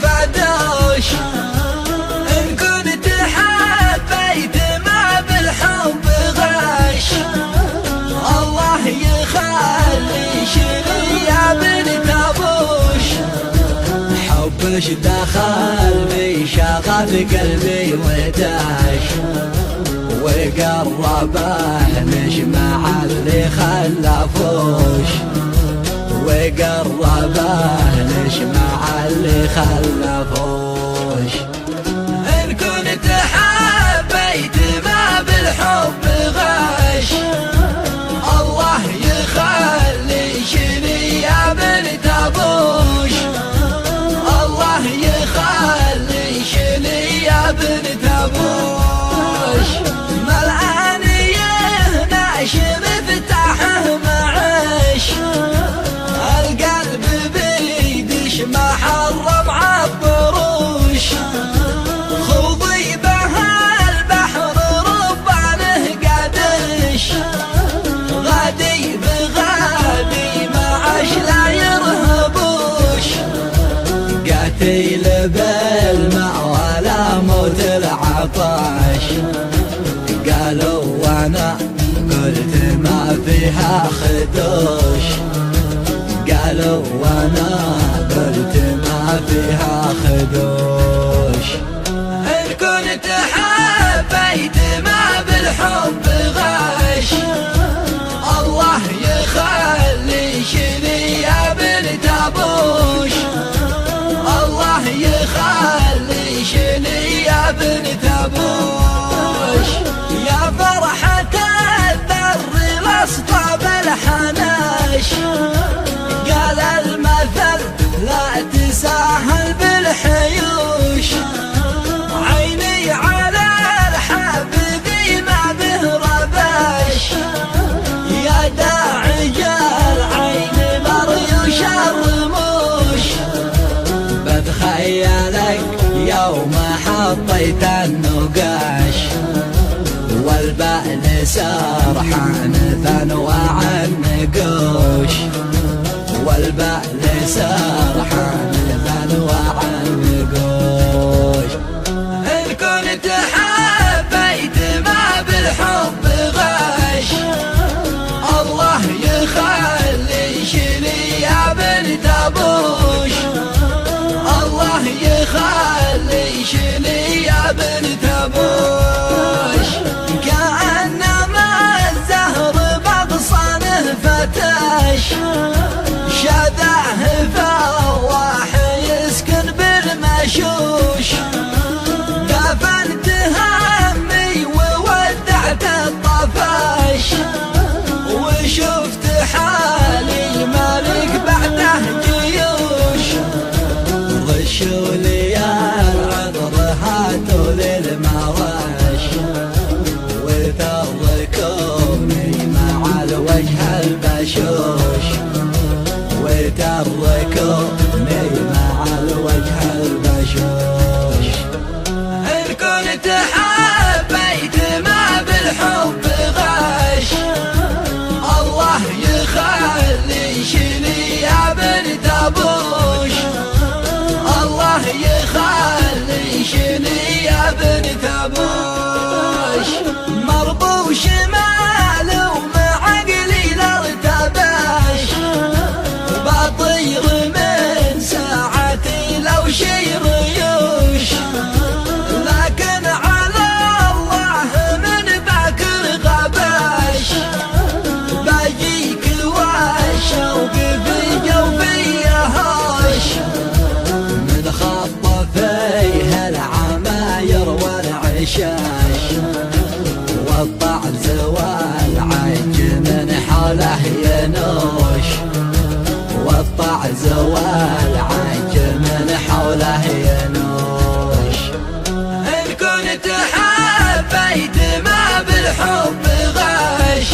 فدوش إن كنت حبيت ما بالحب غش الله يخلي شري يا بنت أبوش حبش دخل بي شغف قلبي وداش وقربه نجمع اللي خلفوش وقربه نجمع اللي خلفوش إن كنت حبيت ما بالحب غش الله يخلي شني يا بنت أبوش الله يخلي شني يا بنت أبوش ملعانية ناشر فتحه معش القلب بيدش ما حرم عالطروش خوضي بها البحر ربانه قدش غادي بغادي معش لا يرهبوش قاتل بالماء ولا موت العطش قالوا وانا قلت ما فيها خدوش قالوا وانا قلت ما فيها خدوش إن كنت حبيت ما بالحب غش الله يخلي شني يا بنت أبوش الله يخلي شني يا بنت أبوش يا فرحة الذر الأسطى بالحناش قال المثل لا تساهل بالحيوش عيني على الحبيب ما به رباش يا داعي العين مريوش الرموش بتخيلك يوم حطيت النقاش والبال سرحان ثنوى النقوش والبال سرحان ثنوى النقوش إن كنت حبيت ما بالحب غش الله يخلي شني يا بنت أبوش الله يخلي شني يا بنت أبوش كأنما الزهر بغصانه فتش شذاه فواح يسكن بالمشوش دفنت همي وودعت الطفش وشفت حالي مالك بعده جيوش غشوا لي العذر هاتوا للمرش وتركوني مع الوجه البشوش وتركوني مع الوجه البشوش إن كنت حبيت ما بالحب غش الله يخلي شني يا بنت أبوش الله يخلي شني يا بنت أبوش مربوش مال ومعقلي لارتباش بطير من ساعتي لو شي ريوش لكن على الله من باكر غباش باجيك الواشوق في جوفي هوش من خط فيها العماير والعشاش والطعز والعج من حوله ينوش والطعز والعج من حوله ينوش إن كنت حبيت ما بالحب غش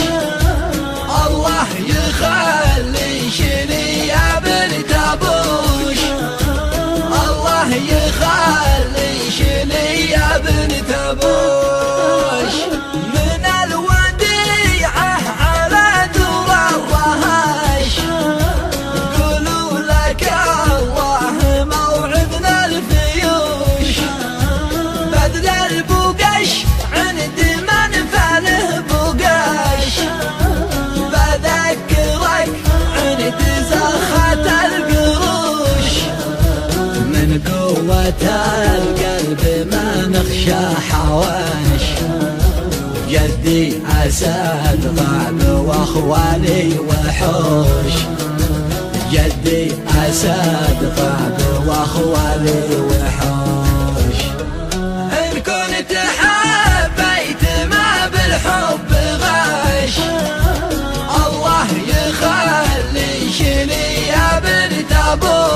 جدي أسد غاب واخواني وحوش، جدي أسد غاب واخواني وحوش. إن كنت حبيت ما بالحب غش، الله يخليش لي يا بنت أبوش.